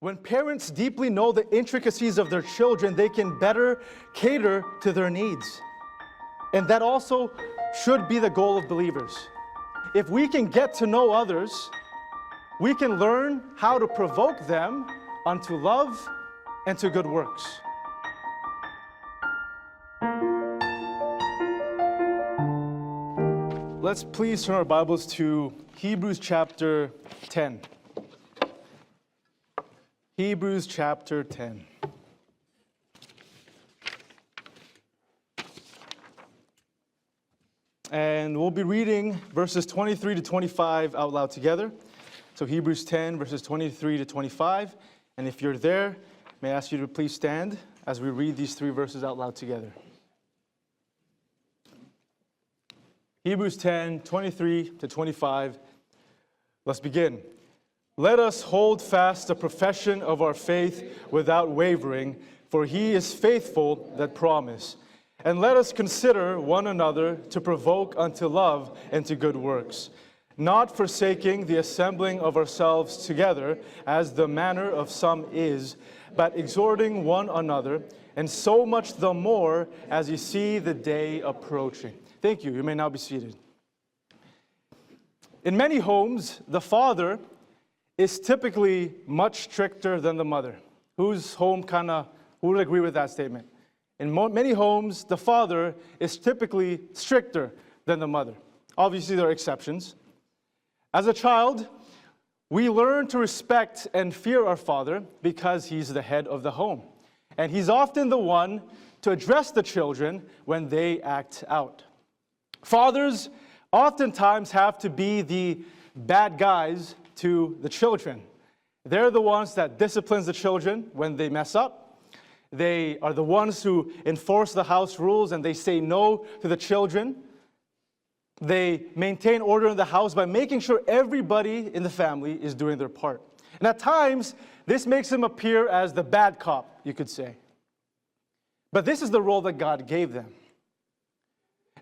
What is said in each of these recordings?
When parents deeply know the intricacies of their children, they can better cater to their needs. And that also should be the goal of believers. If we can get to know others, we can learn how to provoke them unto love and to good works. Let's please turn our Bibles to Hebrews chapter 10. Hebrews chapter 10. And we'll be reading verses 23 to 25 out loud together. So Hebrews 10, verses 23 to 25. And if you're there, may I ask you to please stand as we read these three verses out loud together. Hebrews 10, 23 to 25. Let's begin. Let us hold fast the profession of our faith without wavering, for he is faithful that promised. And let us consider one another to provoke unto love and to good works, not forsaking the assembling of ourselves together, as the manner of some is, but exhorting one another, and so much the more as you see the day approaching. Thank you. You may now be seated. In many homes, the father is typically much stricter than the mother. Who would agree with that statement? In many homes, the father is typically stricter than the mother. Obviously, there are exceptions. As a child, we learn to respect and fear our father because he's the head of the home. And he's often the one to address the children when they act out. Fathers oftentimes have to be the bad guys to the children. They're the ones that disciplines the children when they mess up. They are the ones who enforce the house rules and they say no to the children. They maintain order in the house by making sure everybody in the family is doing their part. And at times, this makes them appear as the bad cop, you could say. But this is the role that God gave them.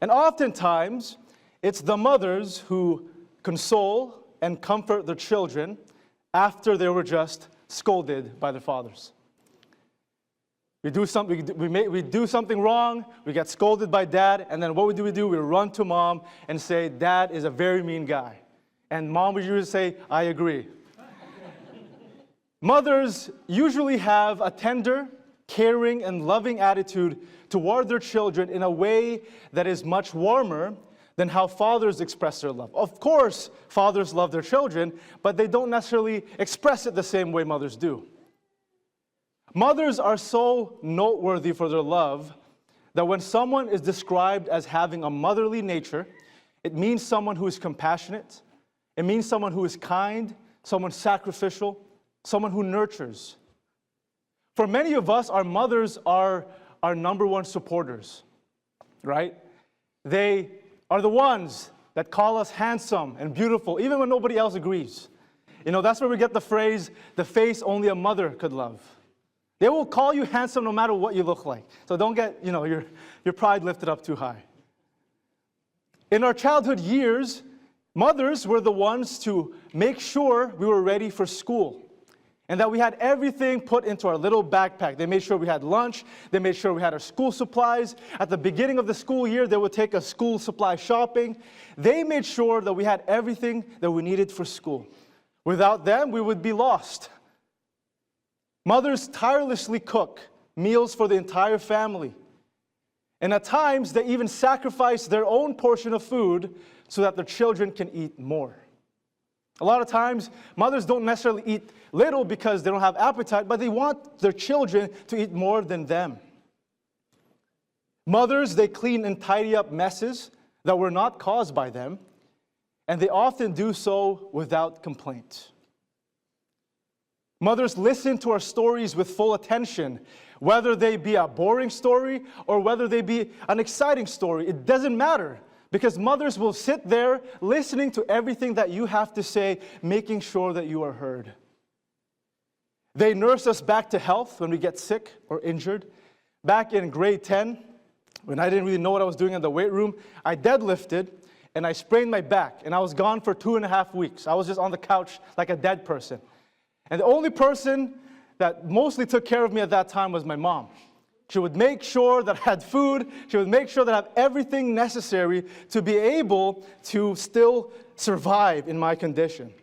And oftentimes, it's the mothers who console and comfort their children after they were just scolded by their fathers. We do something wrong, we get scolded by dad, and then what do? We run to mom and say, Dad is a very mean guy. And mom would usually say, I agree. Mothers usually have a tender, caring, and loving attitude toward their children in a way that is much warmer than how fathers express their love. Of course, fathers love their children, but they don't necessarily express it the same way mothers do. Mothers are so noteworthy for their love that when someone is described as having a motherly nature, it means someone who is compassionate, it means someone who is kind, someone sacrificial, someone who nurtures. For many of us, our mothers are our number one supporters, right? They are the ones that call us handsome and beautiful, even when nobody else agrees. You know, that's where we get the phrase, the face only a mother could love. They will call you handsome no matter what you look like. So don't get, your pride lifted up too high. In our childhood years, mothers were the ones to make sure we were ready for school and that we had everything put into our little backpack. They made sure we had lunch. They made sure we had our school supplies. At the beginning of the school year, they would take us school supply shopping. They made sure that we had everything that we needed for school. Without them, we would be lost. Mothers tirelessly cook meals for the entire family. And at times, they even sacrifice their own portion of food so that their children can eat more. A lot of times, mothers don't necessarily eat little because they don't have appetite, but they want their children to eat more than them. Mothers, they clean and tidy up messes that were not caused by them, and they often do so without complaint. Mothers listen to our stories with full attention, whether they be a boring story or whether they be an exciting story. It doesn't matter. Because mothers will sit there listening to everything that you have to say, making sure that you are heard. They nurse us back to health when we get sick or injured. Back in grade 10, when I didn't really know what I was doing in the weight room, I deadlifted and I sprained my back. And I was gone for 2.5 weeks. I was just on the couch like a dead person. And the only person that mostly took care of me at that time was my mom. She would make sure that I had food. She would make sure that I had everything necessary to be able to still survive in my condition.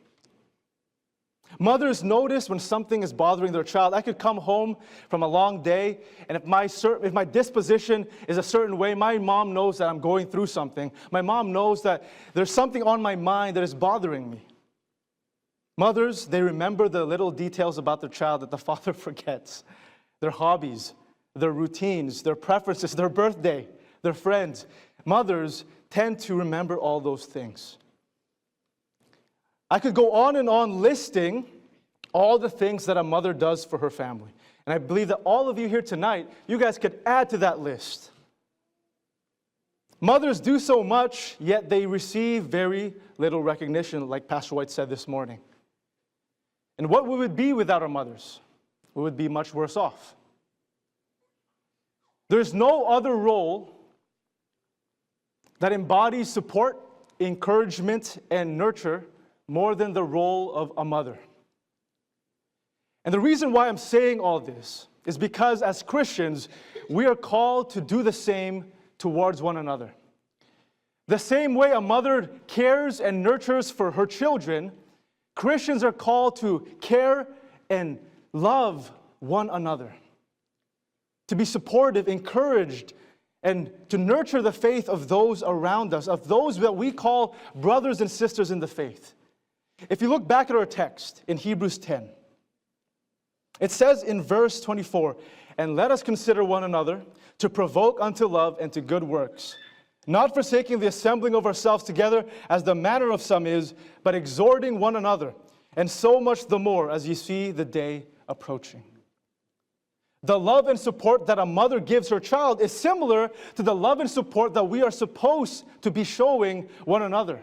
Mothers notice when something is bothering their child. I could come home from a long day, and if my disposition is a certain way, my mom knows that I'm going through something. My mom knows that there's something on my mind that is bothering me. Mothers, they remember the little details about their child that the father forgets. Their hobbies, their routines, their preferences, their birthday, their friends. Mothers tend to remember all those things. I could go on and on listing all the things that a mother does for her family. And I believe that all of you here tonight, you guys could add to that list. Mothers do so much, yet they receive very little recognition, like Pastor White said this morning. And what we would be without our mothers? We would be much worse off. There's no other role that embodies support, encouragement, and nurture more than the role of a mother. And the reason why I'm saying all this is because as Christians, we are called to do the same towards one another. The same way a mother cares and nurtures for her children, Christians are called to care and love one another, to be supportive, encouraged, and to nurture the faith of those around us, of those that we call brothers and sisters in the faith. If you look back at our text in Hebrews 10, it says in verse 24, "And let us consider one another to provoke unto love and to good works, not forsaking the assembling of ourselves together as the manner of some is, but exhorting one another, and so much the more as ye see the day approaching." The love and support that a mother gives her child is similar to the love and support that we are supposed to be showing one another.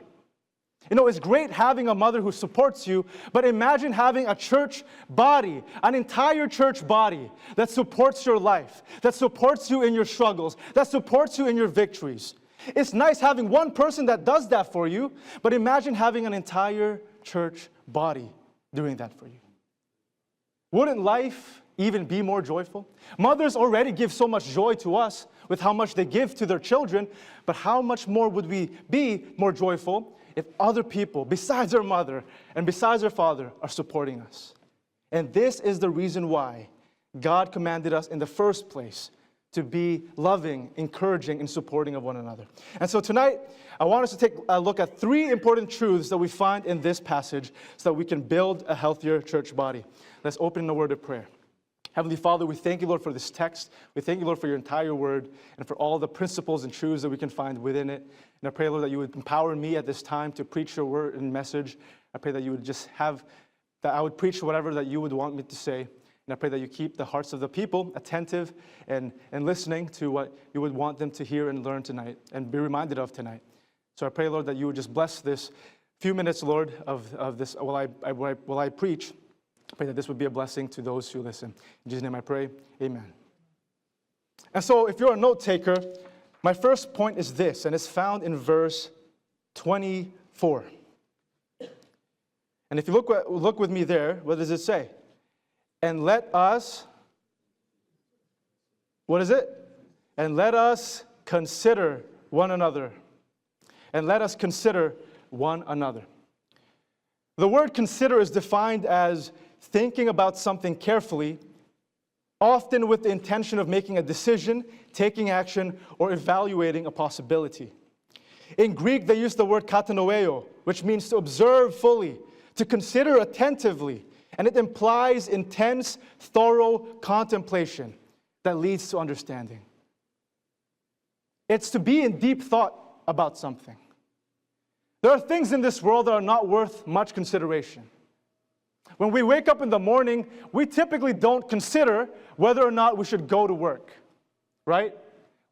You know, it's great having a mother who supports you, but imagine having a church body, an entire church body that supports your life, that supports you in your struggles, that supports you in your victories. It's nice having one person that does that for you, but imagine having an entire church body doing that for you. Wouldn't life even be more joyful? Mothers already give so much joy to us with how much they give to their children, but how much more would we be more joyful if other people, besides our mother and besides our father, are supporting us? And this is the reason why God commanded us in the first place to be loving, encouraging, and supporting of one another. And so tonight, I want us to take a look at 3 important truths that we find in this passage so that we can build a healthier church body. Let's open in a word of prayer. Heavenly Father, we thank you, Lord, for this text. We thank you, Lord, for your entire word and for all the principles and truths that we can find within it. And I pray, Lord, that you would empower me at this time to preach your word and message. I pray that you would just that I would preach whatever that you would want me to say. And I pray that you keep the hearts of the people attentive and listening to what you would want them to hear and learn tonight and be reminded of tonight. So I pray, Lord, that you would just bless this few minutes, Lord, of this while I preach. I pray that this would be a blessing to those who listen. In Jesus' name I pray, amen. And so if you're a note taker, my first point is this, and it's found in verse 24. And if you look with me there, what does it say? And let us, what is it? And let us consider one another. And let us consider one another. The word consider is defined as thinking about something carefully, often with the intention of making a decision, taking action, or evaluating a possibility. In Greek, they use the word katanoeo, which means to observe fully, to consider attentively, and it implies intense, thorough contemplation that leads to understanding. It's to be in deep thought about something. There are things in this world that are not worth much consideration. When we wake up in the morning, we typically don't consider whether or not we should go to work, right?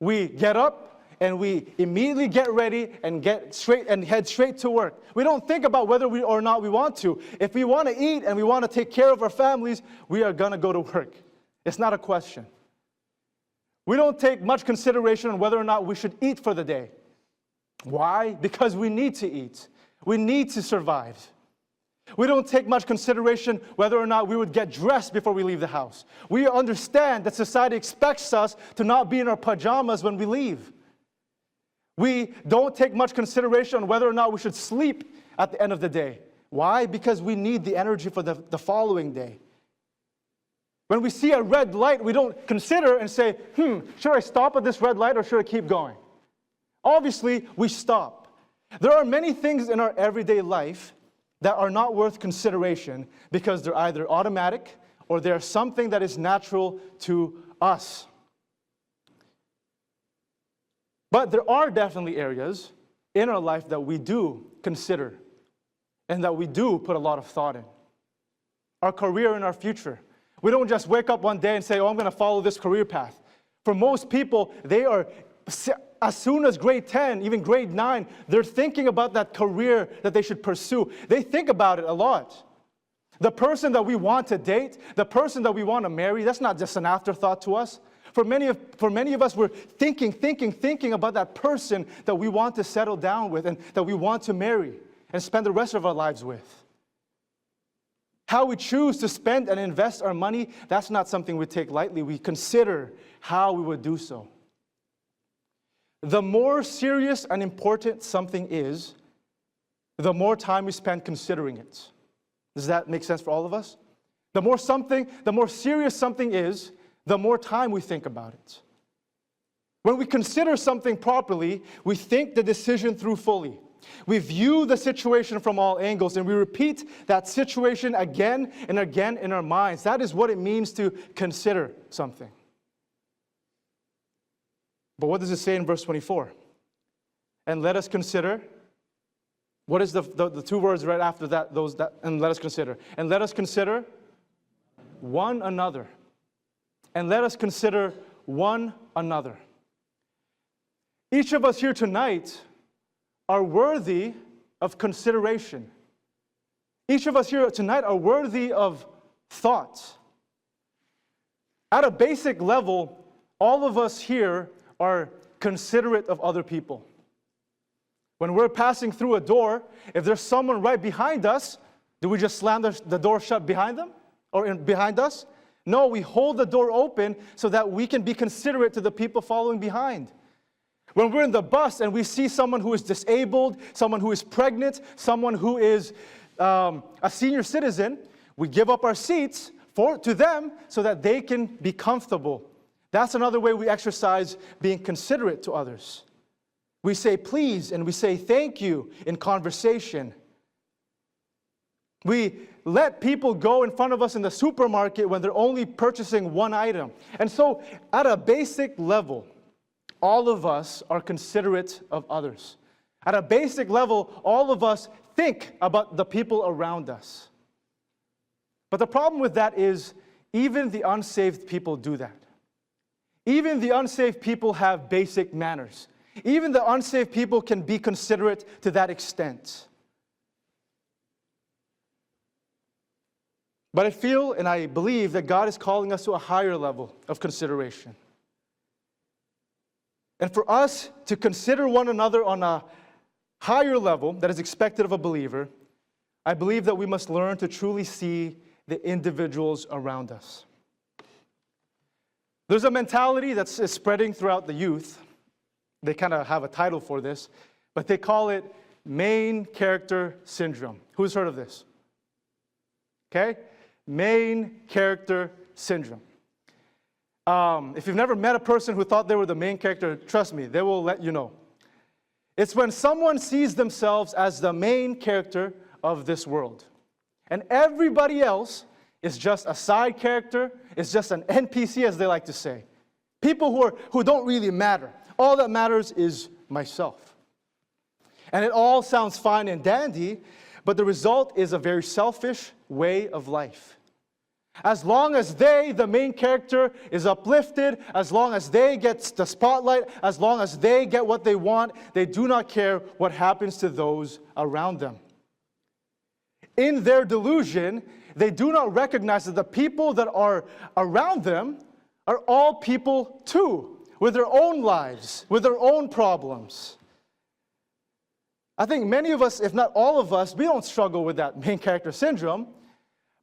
We get up and we immediately get ready and head straight to work. We don't think about whether or not we want to. If we want to eat and we want to take care of our families, we are going to go to work. It's not a question. We don't take much consideration on whether or not we should eat for the day. Why? Because we need to eat. We need to survive. We don't take much consideration whether or not we would get dressed before we leave the house. We understand that society expects us to not be in our pajamas when we leave. We don't take much consideration on whether or not we should sleep at the end of the day. Why? Because we need the energy for the following day. When we see a red light, we don't consider and say, should I stop at this red light or should I keep going? Obviously, we stop. There are many things in our everyday life that are not worth consideration because they're either automatic or they're something that is natural to us. But there are definitely areas in our life that we do consider and that we do put a lot of thought in. Our career and our future. We don't just wake up one day and say, I'm going to follow this career path. For most people, they are, as soon as grade 10, even grade 9, they're thinking about that career that they should pursue. They think about it a lot. The person that we want to date, the person that we want to marry, that's not just an afterthought to us. For many of us, we're thinking about that person that we want to settle down with and that we want to marry and spend the rest of our lives with. How we choose to spend and invest our money, that's not something we take lightly. We consider how we would do so. The more serious and important something is, the more time we spend considering it. Does that make sense for all of us? The more serious something is, the more time we think about it. When we consider something properly, we think the decision through fully. We view the situation from all angles, and we repeat that situation again and again in our minds. That is what it means to consider something. But what does it say in verse 24? And let us consider. What is the two words right after that? And let us consider. And let us consider one another. And let us consider one another. Each of us here tonight are worthy of consideration. Each of us here tonight are worthy of thought. At a basic level, all of us here are considerate of other people. When we're passing through a door, if there's someone right behind us, do we just slam the door shut behind them or behind us? No, we hold the door open so that we can be considerate to the people following behind. When we're in the bus and we see someone who is disabled, someone who is pregnant, someone who is a senior citizen, we give up our seats to them so that they can be comfortable. That's another way we exercise being considerate to others. We say please and we say thank you in conversation. We let people go in front of us in the supermarket when they're only purchasing one item. And so at a basic level, all of us are considerate of others. At a basic level, all of us think about the people around us. But the problem with that is even the unsaved people do that. Even the unsaved people have basic manners. Even the unsaved people can be considerate to that extent. But I feel and I believe that God is calling us to a higher level of consideration. And for us to consider one another on a higher level that is expected of a believer, I believe that we must learn to truly see the individuals around us. There's a mentality that's spreading throughout the youth. They kind of have a title for this, but they call it main character syndrome. Who's heard of this? Okay? Main character syndrome. If you've never met a person who thought they were the main character, trust me, they will let you know. It's when someone sees themselves as the main character of this world. And everybody else is just a side character, is just an NPC, as they like to say. People who don't really matter. All that matters is myself. And it all sounds fine and dandy, but the result is a very selfish way of life. As long as they, the main character, is uplifted, as long as they get the spotlight, as long as they get what they want, they do not care what happens to those around them. In their delusion, they do not recognize that the people that are around them are all people too, with their own lives, with their own problems. I think many of us, if not all of us, we don't struggle with that main character syndrome.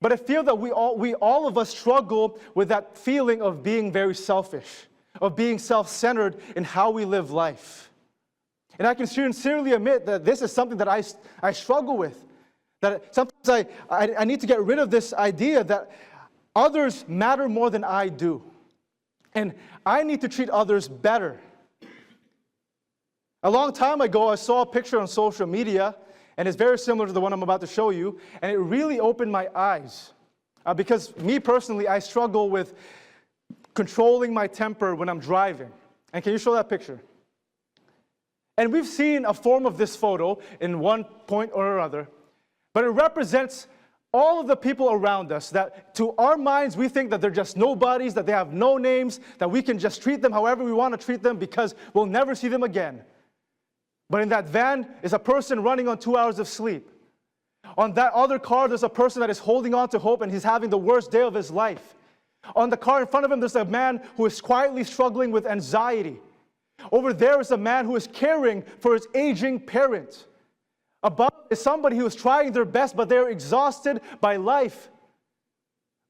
But I feel that we all of us struggle with that feeling of being very selfish, of being self-centered in how we live life. And I can sincerely admit that this is something that I struggle with. That sometimes I need to get rid of this idea that others matter more than I do. And I need to treat others better. A long time ago, I saw a picture on social media, and it's very similar to the one I'm about to show you, and it really opened my eyes. Because me personally, I struggle with controlling my temper when I'm driving. And can you show that picture? And we've seen a form of this photo in one point or another, but it represents all of the people around us that to our minds, we think that they're just nobodies, that they have no names, that we can just treat them however we want to treat them because we'll never see them again. But in that van is a person running on 2 hours of sleep. On that other car, there's a person that is holding on to hope and he's having the worst day of his life. On the car in front of him, there's a man who is quietly struggling with anxiety. Over there is a man who is caring for his aging parent. Above is somebody who is trying their best, but they're exhausted by life.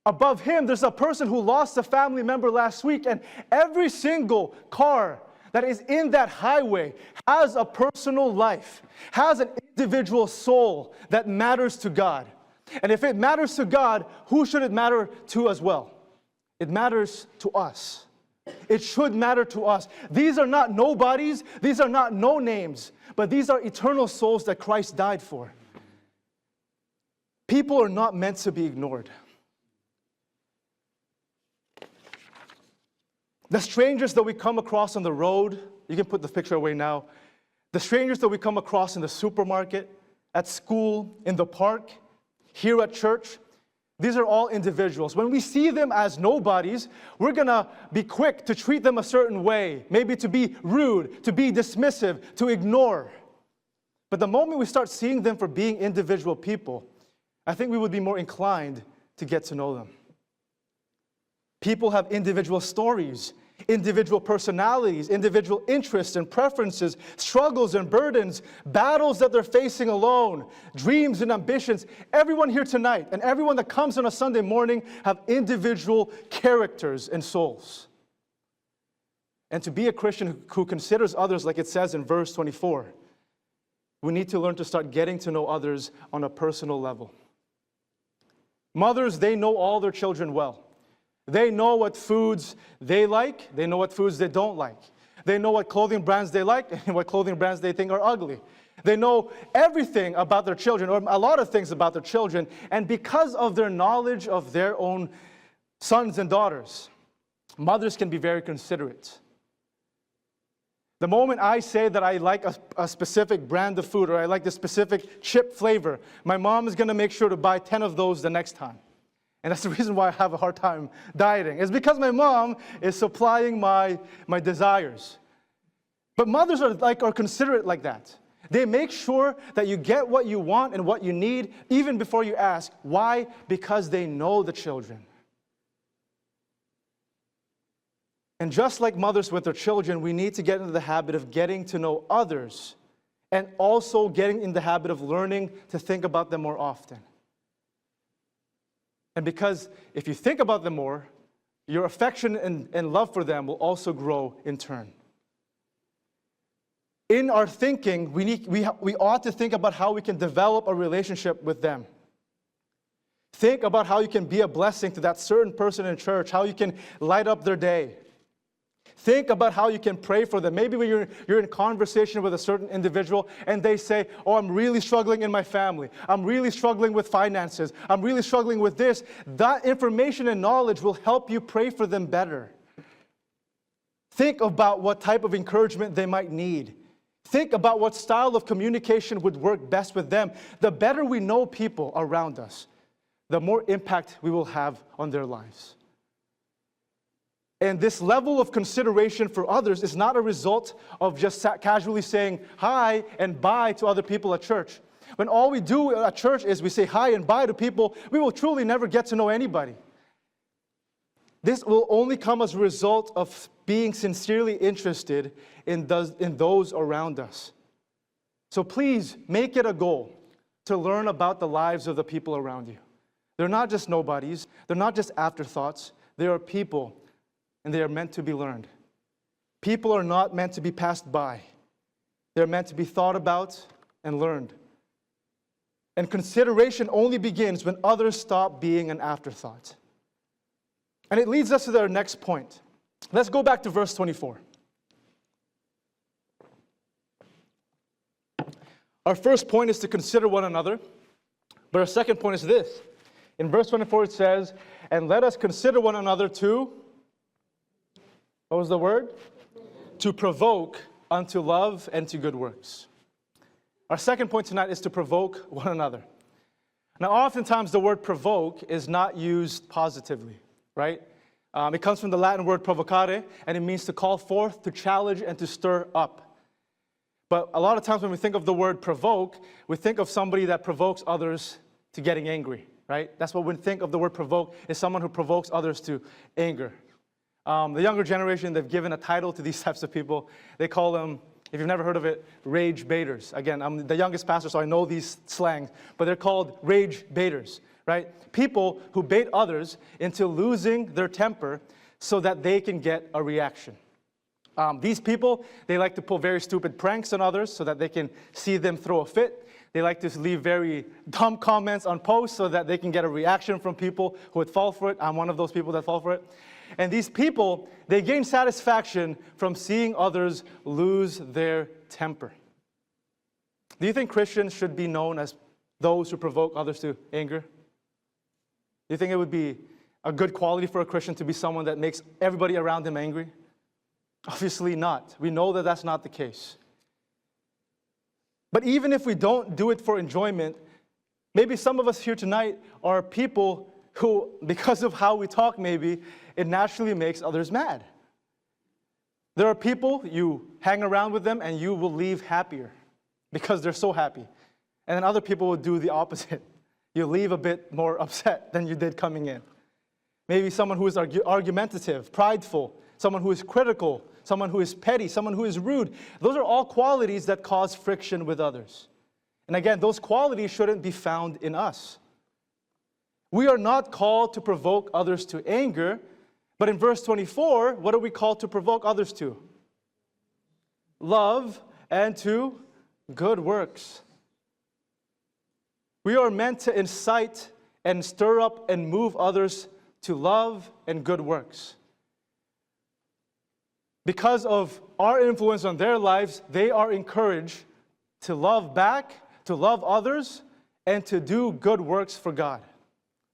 Above him, there's a person who lost a family member last week, and every single car that is in that highway has a personal life, has an individual soul that matters to God. And if it matters to God, who should it matter to as well? It matters to us. It should matter to us. These are not nobodies, these are not no names, but these are eternal souls that Christ died for. People are not meant to be ignored. The strangers that we come across on the road, you can put the picture away now. The strangers that we come across in the supermarket, at school, in the park, here at church, these are all individuals. When we see them as nobodies, we're going to be quick to treat them a certain way, maybe to be rude, to be dismissive, to ignore. But the moment we start seeing them for being individual people, I think we would be more inclined to get to know them. People have individual stories, individual personalities, individual interests and preferences, struggles and burdens, battles that they're facing alone, dreams and ambitions. Everyone here tonight and everyone that comes on a Sunday morning have individual characters and souls. And to be a Christian who considers others, like it says in verse 24, we need to learn to start getting to know others on a personal level. Mothers, they know all their children well. They know what foods they like. They know what foods they don't like. They know what clothing brands they like and what clothing brands they think are ugly. They know everything about their children, or a lot of things about their children. And because of their knowledge of their own sons and daughters, mothers can be very considerate. The moment I say that I like a specific brand of food or I like the specific chip flavor, my mom is going to make sure to buy 10 of those the next time. And that's the reason why I have a hard time dieting. It's because my mom is supplying my desires. But mothers are considerate like that. They make sure that you get what you want and what you need even before you ask. Why? Because they know the children. And just like mothers with their children, we need to get into the habit of getting to know others and also getting in the habit of learning to think about them more often. And because if you think about them more, your affection and love for them will also grow in turn. In our thinking, we ought to think about how we can develop a relationship with them. Think about how you can be a blessing to that certain person in church, how you can light up their day. Think about how you can pray for them. Maybe when you're in conversation with a certain individual and they say, oh, I'm really struggling in my family. I'm really struggling with finances. I'm really struggling with this. That information and knowledge will help you pray for them better. Think about what type of encouragement they might need. Think about what style of communication would work best with them. The better we know people around us, the more impact we will have on their lives. And this level of consideration for others is not a result of just casually saying hi and bye to other people at church. When all we do at church is we say hi and bye to people, we will truly never get to know anybody. This will only come as a result of being sincerely interested in those around us. So please make it a goal to learn about the lives of the people around you. They're not just nobodies. They're not just afterthoughts. They are people, and they are meant to be learned. People are not meant to be passed by. They're meant to be thought about and learned. And consideration only begins when others stop being an afterthought. And it leads us to our next point. Let's go back to verse 24. Our first point is to consider one another. But our second point is this. In verse 24 it says, and let us consider one another to, what was the word? To provoke unto love and to good works. Our second point tonight is to provoke one another. Now, oftentimes the word provoke is not used positively, right? It comes from the Latin word provocare, and it means to call forth, to challenge, and to stir up. But a lot of times when we think of the word provoke, we think of somebody that provokes others to getting angry, right? That's what we think of the word provoke, is someone who provokes others to anger. The younger generation, they've given a title to these types of people. They call them, if you've never heard of it, rage baiters. Again, I'm the youngest pastor, so I know these slangs, but they're called rage baiters, right? People who bait others into losing their temper so that they can get a reaction. These people, they like to pull very stupid pranks on others so that they can see them throw a fit. They like to leave very dumb comments on posts so that they can get a reaction from people who would fall for it. I'm one of those people that fall for it. And these people, they gain satisfaction from seeing others lose their temper. Do you think Christians should be known as those who provoke others to anger? Do you think it would be a good quality for a Christian to be someone that makes everybody around him angry? Obviously not. We know that that's not the case. But even if we don't do it for enjoyment, maybe some of us here tonight are people who, because of how we talk maybe, it naturally makes others mad. There are people, you hang around with them and you will leave happier because they're so happy. And then other people will do the opposite. You leave a bit more upset than you did coming in. Maybe someone who is argumentative, prideful, someone who is critical, someone who is petty, someone who is rude. Those are all qualities that cause friction with others. And again, those qualities shouldn't be found in us. We are not called to provoke others to anger, but in verse 24, what are we called to provoke others to? Love and to good works. We are meant to incite and stir up and move others to love and good works. Because of our influence on their lives, they are encouraged to love back, to love others, and to do good works for God.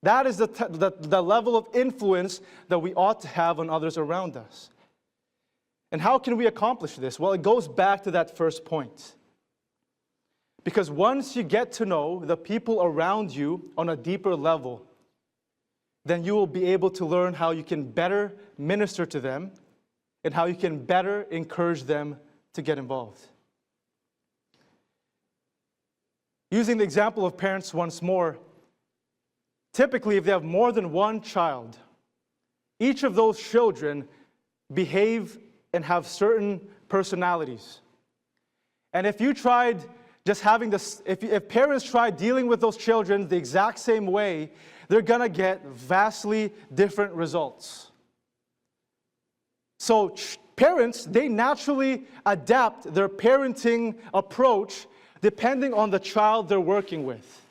That is the level of influence that we ought to have on others around us. And how can we accomplish this? Well, it goes back to that first point. Because once you get to know the people around you on a deeper level, then you will be able to learn how you can better minister to them and how you can better encourage them to get involved. Using the example of parents once more, typically if they have more than one child, each of those children behave and have certain personalities. And if you tried just having this, if parents try dealing with those children the exact same way, they're gonna get vastly different results. So parents, they naturally adapt their parenting approach depending on the child they're working with.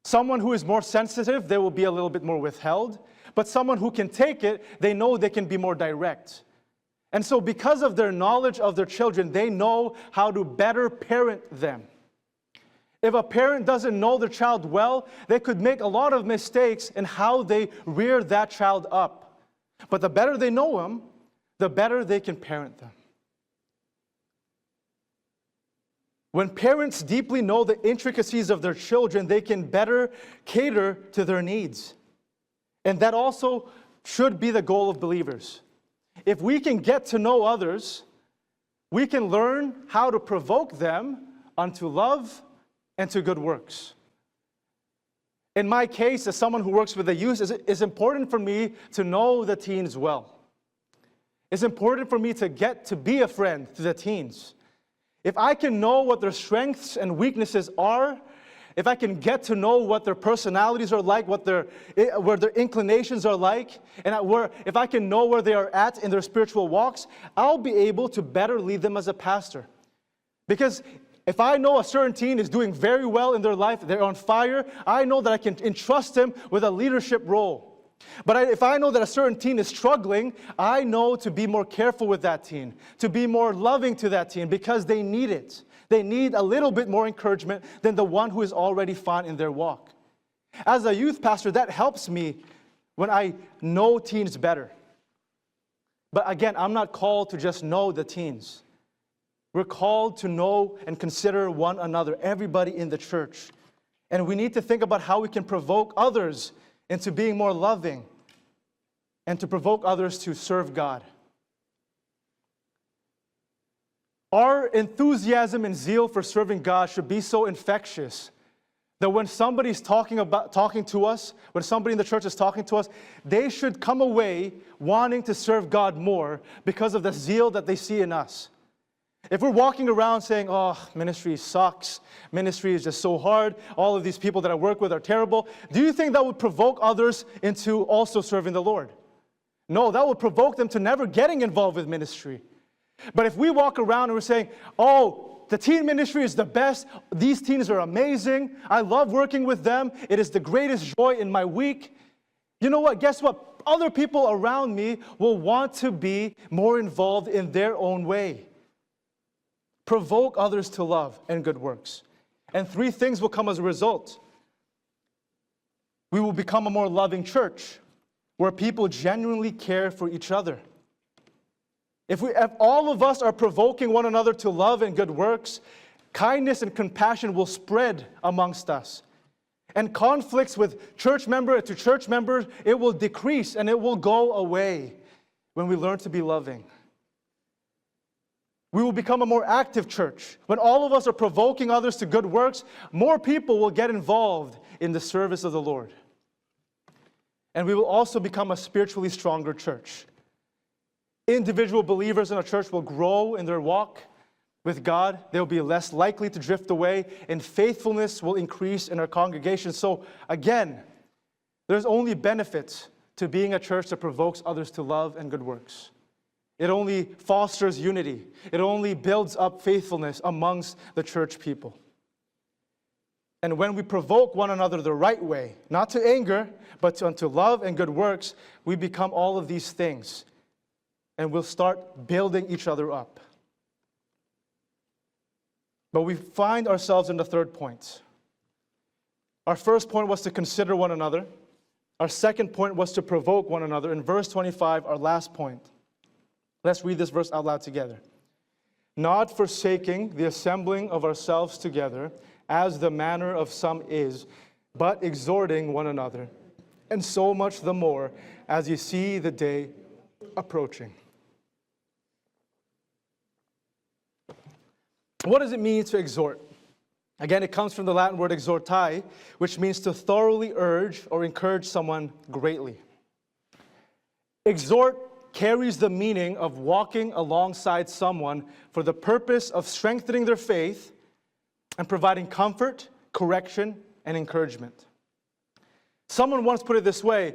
Someone who is more sensitive, they will be a little bit more withheld. But someone who can take it, they know they can be more direct. And so because of their knowledge of their children, they know how to better parent them. If a parent doesn't know their child well, they could make a lot of mistakes in how they rear that child up. But the better they know them, the better they can parent them. When parents deeply know the intricacies of their children, they can better cater to their needs. And that also should be the goal of believers. If we can get to know others, we can learn how to provoke them unto love and to good works. In my case, as someone who works with the youth, it's important for me to know the teens well. It's important for me to get to be a friend to the teens. If I can know what their strengths and weaknesses are, if I can get to know what their personalities are like, where their inclinations are like, and if I can know where they are at in their spiritual walks, I'll be able to better lead them as a pastor. Because if I know a certain teen is doing very well in their life, they're on fire, I know that I can entrust them with a leadership role. But if I know that a certain teen is struggling, I know to be more careful with that teen, to be more loving to that teen, because they need it. They need a little bit more encouragement than the one who is already fine in their walk. As a youth pastor, that helps me when I know teens better. But again, I'm not called to just know the teens. We're called to know and consider one another, everybody in the church. And we need to think about how we can provoke others into being more loving and to provoke others to serve God. Our enthusiasm and zeal for serving God should be so infectious that when somebody's talking to us, when somebody in the church is talking to us, they should come away wanting to serve God more because of the zeal that they see in us. If we're walking around saying, oh, ministry sucks, ministry is just so hard, all of these people that I work with are terrible, do you think that would provoke others into also serving the Lord? No, that would provoke them to never getting involved with ministry. But if we walk around and we're saying, oh, the teen ministry is the best, these teens are amazing, I love working with them, it is the greatest joy in my week, you know what, guess what? Other people around me will want to be more involved in their own way. Provoke others to love and good works. And 3 things will come as a result. We will become a more loving church where people genuinely care for each other. If all of us are provoking one another to love and good works, kindness and compassion will spread amongst us. And conflicts with church member to church members, it will decrease and it will go away when we learn to be loving. We will become a more active church. When all of us are provoking others to good works, more people will get involved in the service of the Lord. And we will also become a spiritually stronger church. Individual believers in a church will grow in their walk with God. They will be less likely to drift away, and faithfulness will increase in our congregation. So again, there's only benefits to being a church that provokes others to love and good works. It only fosters unity. It only builds up faithfulness amongst the church people. And when we provoke one another the right way, not to anger, but unto love and good works, we become all of these things. And we'll start building each other up. But we find ourselves in the 3rd point. Our first point was to consider one another. Our second point was to provoke one another. In verse 25, our last point. Let's read this verse out loud together. Not forsaking the assembling of ourselves together, as the manner of some is, but exhorting one another, and so much the more as you see the day approaching. What does it mean to exhort? Again, it comes from the Latin word exhortai, which means to thoroughly urge or encourage someone greatly. Exhort carries the meaning of walking alongside someone for the purpose of strengthening their faith and providing comfort, correction, and encouragement. Someone once put it this way: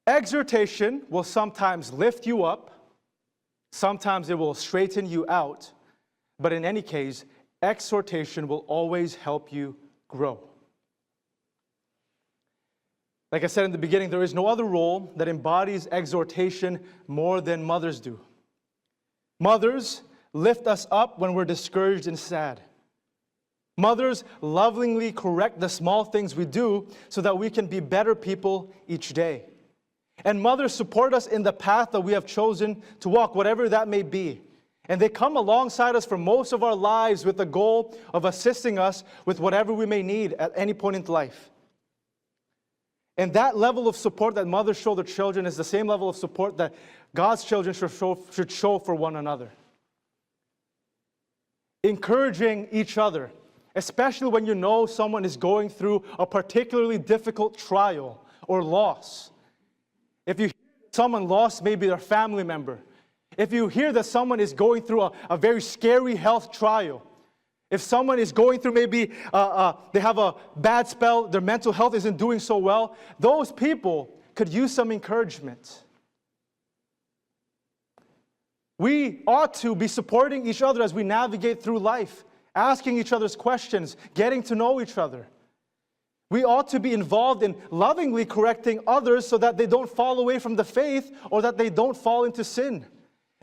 exhortation will sometimes lift you up, sometimes it will straighten you out, but in any case, exhortation will always help you grow. Like I said in the beginning, there is no other role that embodies exhortation more than mothers do. Mothers lift us up when we're discouraged and sad. Mothers lovingly correct the small things we do so that we can be better people each day. And mothers support us in the path that we have chosen to walk, whatever that may be. And they come alongside us for most of our lives with the goal of assisting us with whatever we may need at any point in life. And that level of support that mothers show their children is the same level of support that God's children should show for one another. Encouraging each other, especially when you know someone is going through a particularly difficult trial or loss. If you hear someone lost maybe their family member, If you hear that someone is going through a very scary health trial, if someone is going through maybe they have a bad spell, their mental health isn't doing so well, those people could use some encouragement. We ought to be supporting each other as we navigate through life, asking each other's questions, getting to know each other. We ought to be involved in lovingly correcting others so that they don't fall away from the faith or that they don't fall into sin.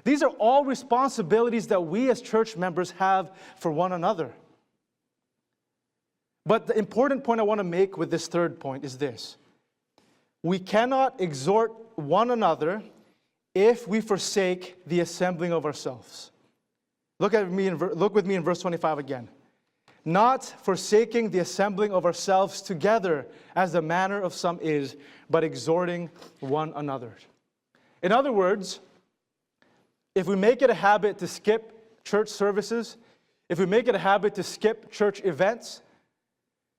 These are all responsibilities that we as church members have for one another. But the important point I want to make with this third point is this. We cannot exhort one another if we forsake the assembling of ourselves. Look with me in verse 25 again. Not forsaking the assembling of ourselves together, as the manner of some is, but exhorting one another. In other words, if we make it a habit to skip church services, if we make it a habit to skip church events,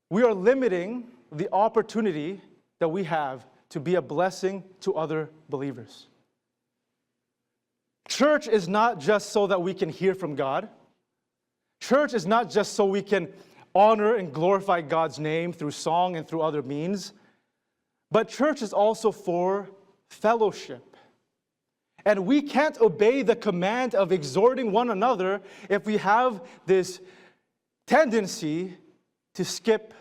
we are limiting the opportunity that we have to be a blessing to other believers. Church is not just so that we can hear from God. Church is not just so we can honor and glorify God's name through song and through other means. But church is also for fellowship. And we can't obey the command of exhorting one another if we have this tendency to skip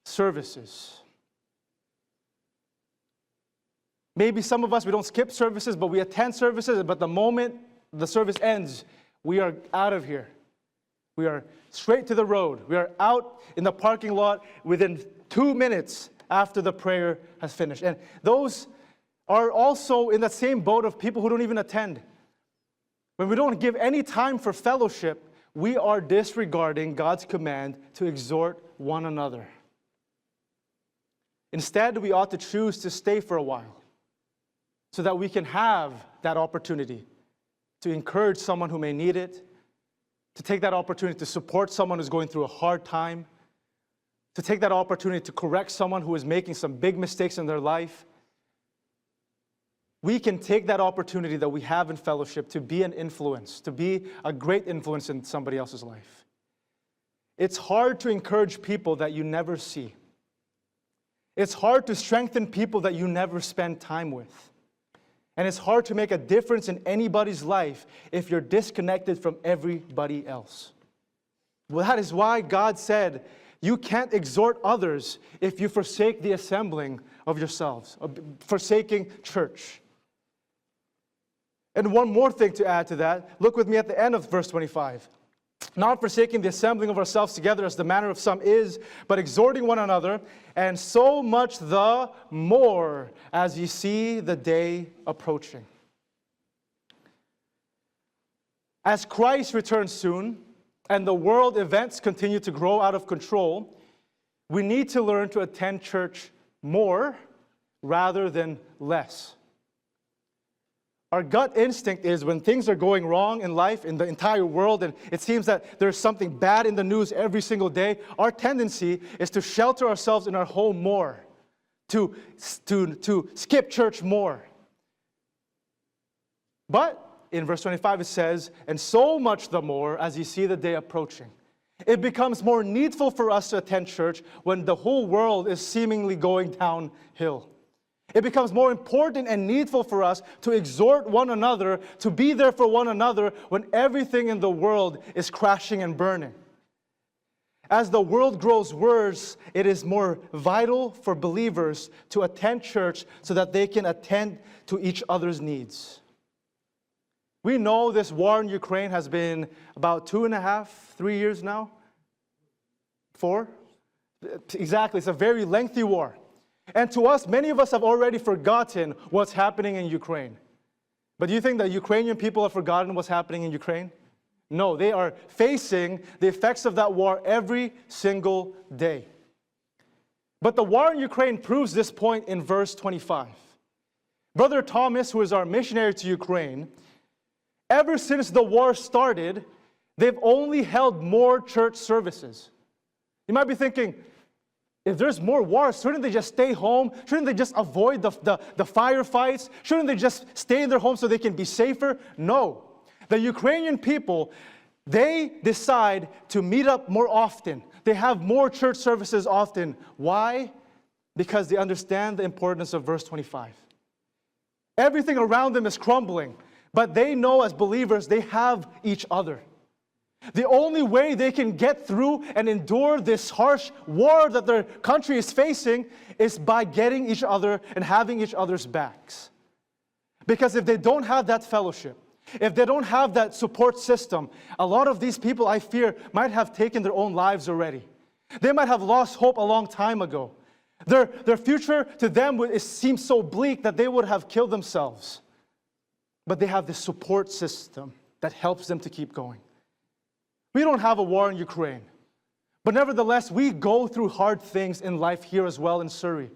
services. Maybe some of us, we don't skip services, but we attend services, but the moment the service ends, we are out of here. We are straight to the road. We are out in the parking lot within 2 minutes after the prayer has finished. And those are also in that same boat of people who don't even attend. When we don't give any time for fellowship, we are disregarding God's command to exhort one another. Instead, we ought to choose to stay for a while so that we can have that opportunity to encourage someone who may need it, to take that opportunity to support someone who's going through a hard time, to take that opportunity to correct someone who is making some big mistakes in their life. We can take that opportunity that we have in fellowship to be an influence, to be a great influence in somebody else's life. It's hard to encourage people that you never see. It's hard to strengthen people that you never spend time with. And it's hard to make a difference in anybody's life if you're disconnected from everybody else. Well, that is why God said, you can't exhort others if you forsake the assembling of yourselves, forsaking church. And one more thing to add to that, look with me at the end of verse 25. Not forsaking the assembling of ourselves together as the manner of some is, but exhorting one another, and so much the more as ye see the day approaching. As Christ returns soon, and the world events continue to grow out of control, we need to learn to attend church more rather than less. Our gut instinct is when things are going wrong in life, in the entire world, and it seems that there's something bad in the news every single day, our tendency is to shelter ourselves in our home more, to skip church more. But in verse 25 it says, and so much the more as you see the day approaching. It becomes more needful for us to attend church when the whole world is seemingly going downhill. It becomes more important and needful for us to exhort one another, to be there for one another when everything in the world is crashing and burning. As the world grows worse, it is more vital for believers to attend church so that they can attend to each other's needs. We know this war in Ukraine has been about 2.5, 3 years now. 4? Exactly, it's a very lengthy war. And to us, many of us have already forgotten what's happening in Ukraine. But do you think that Ukrainian people have forgotten what's happening in Ukraine? No, they are facing the effects of that war every single day. But the war in Ukraine proves this point in verse 25. Brother Thomas, who is our missionary to Ukraine, ever since the war started, they've only held more church services. You might be thinking, If there's more wars, shouldn't they just stay home? Shouldn't they just avoid the firefights? Shouldn't they just stay in their homes so they can be safer? No. The Ukrainian people, they decide to meet up more often. They have more church services often. Why? Because they understand the importance of verse 25. Everything around them is crumbling, but they know as believers they have each other. The only way they can get through and endure this harsh war that their country is facing is by getting each other and having each other's backs. Because if they don't have that fellowship, if they don't have that support system, a lot of these people, I fear, might have taken their own lives already. They might have lost hope a long time ago. Their future to them seems so bleak that they would have killed themselves. But they have this support system that helps them to keep going. We don't have a war in Ukraine. But nevertheless, we go through hard things in life here as well in Surrey.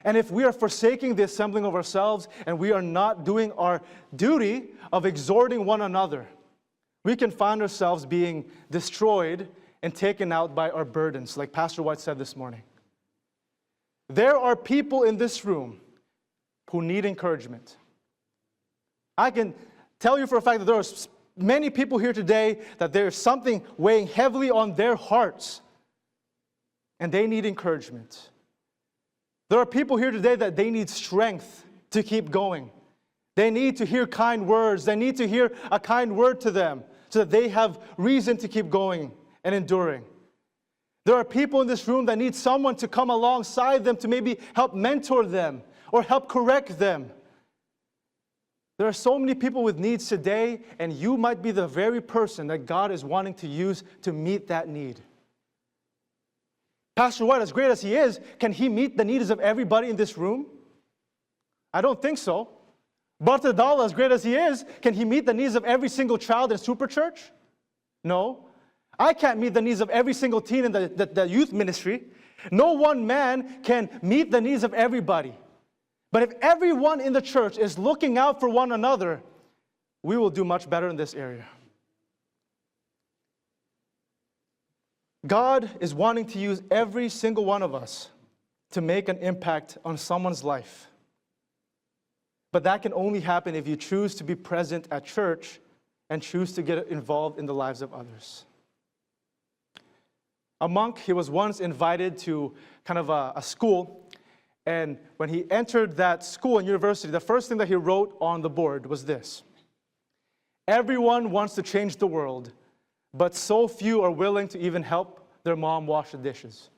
And if we are forsaking the assembling of ourselves and we are not doing our duty of exhorting one another, we can find ourselves being destroyed and taken out by our burdens, like Pastor White said this morning. There are people in this room who need encouragement. I can tell you for a fact that there are many people here today that there's something weighing heavily on their hearts, and they need encouragement. There are people here today that they need strength to keep going. They need to hear kind words. They need to hear a kind word to them so that they have reason to keep going and enduring. There are people in this room that need someone to come alongside them to maybe help mentor them or help correct them. There are so many people with needs today, and you might be the very person that God is wanting to use to meet that need. Pastor White, as great as he is, can he meet the needs of everybody in this room? I don't think so. Bartadala, as great as he is, can he meet the needs of every single child in Super Church? No. I can't meet the needs of every single teen in the youth ministry. No one man can meet the needs of everybody. But if everyone in the church is looking out for one another, we will do much better in this area. God is wanting to use every single one of us to make an impact on someone's life. But that can only happen if you choose to be present at church and choose to get involved in the lives of others. A monk, he was once invited to kind of a school. And when he entered that school and university, the first thing that he wrote on the board was this: everyone wants to change the world, but so few are willing to even help their mom wash the dishes.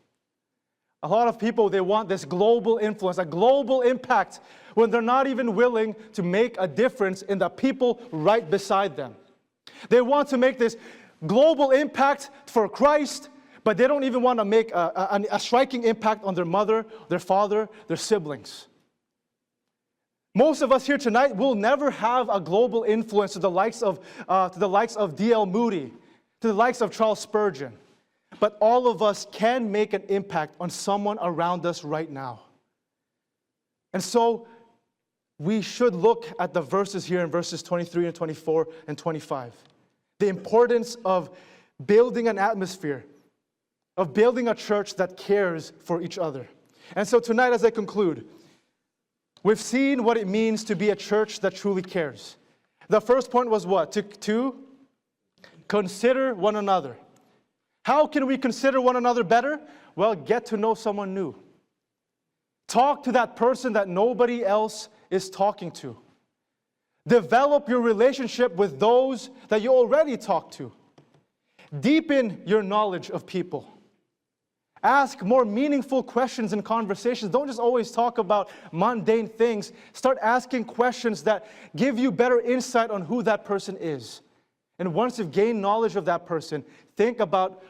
A lot of people, they want this global influence, a global impact, when they're not even willing to make a difference in the people right beside them. They want to make this global impact for Christ, but they don't even want to make a striking impact on their mother, their father, their siblings. Most of us here tonight will never have a global influence to the likes of D.L. Moody, to the likes of Charles Spurgeon. But all of us can make an impact on someone around us right now. And so we should look at the verses here in verses 23 and 24 and 25. The importance of building an atmosphere, of building a church that cares for each other. And so tonight, as I conclude, we've seen what it means to be a church that truly cares. The first point was what? To consider one another. How can we consider one another better? Well, get to know someone new. Talk to that person that nobody else is talking to. Develop your relationship with those that you already talk to. Deepen your knowledge of people. Ask more meaningful questions in conversations. Don't just always talk about mundane things. Start asking questions that give you better insight on who that person is. And once you've gained knowledge of that person, think about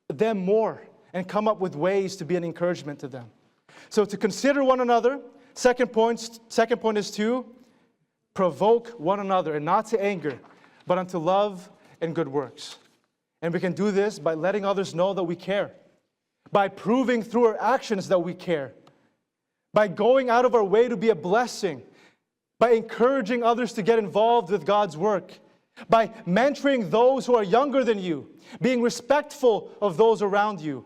them more and come up with ways to be an encouragement to them. So to consider one another. Second point is to provoke one another, and not to anger, but unto love and good works. And we can do this by letting others know that we care, by proving through our actions that we care, by going out of our way to be a blessing, by encouraging others to get involved with God's work, by mentoring those who are younger than you, being respectful of those around you.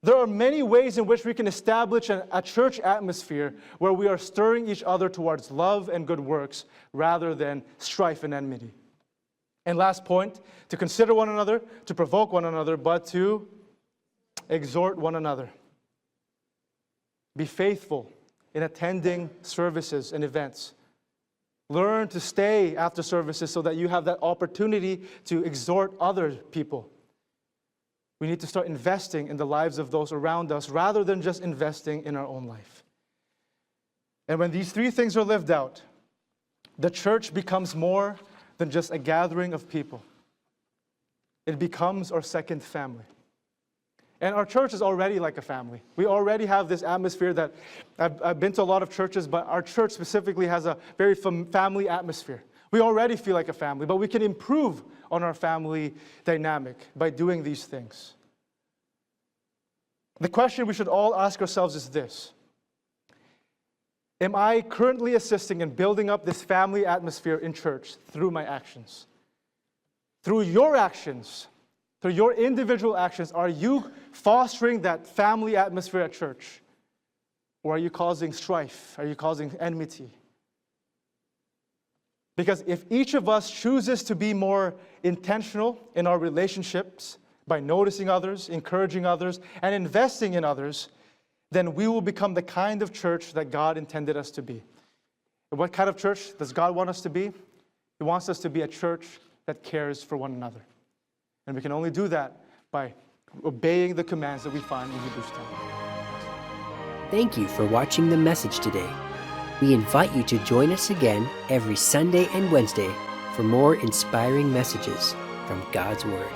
There are many ways in which we can establish a church atmosphere where we are stirring each other towards love and good works rather than strife and enmity. And last point, to consider one another, to provoke one another, but to exhort one another. Be faithful in attending services and events. Learn to stay after services so that you have that opportunity to exhort other people. We need to start investing in the lives of those around us rather than just investing in our own life. And when these three things are lived out, the church becomes more than just a gathering of people. It becomes our second family. And our church is already like a family. We already have this atmosphere that, I've been to a lot of churches, but our church specifically has a very family atmosphere. We already feel like a family, but we can improve on our family dynamic by doing these things. The question we should all ask ourselves is this: am I currently assisting in building up this family atmosphere in church through my actions? Through your actions, through your individual actions, are you fostering that family atmosphere at church? Or are you causing strife? Are you causing enmity? Because if each of us chooses to be more intentional in our relationships by noticing others, encouraging others, and investing in others, then we will become the kind of church that God intended us to be. And what kind of church does God want us to be? He wants us to be a church that cares for one another. And we can only do that by obeying the commands that we find in Hebrews 10. Thank you for watching the message today. We invite you to join us again every Sunday and Wednesday for more inspiring messages from God's Word.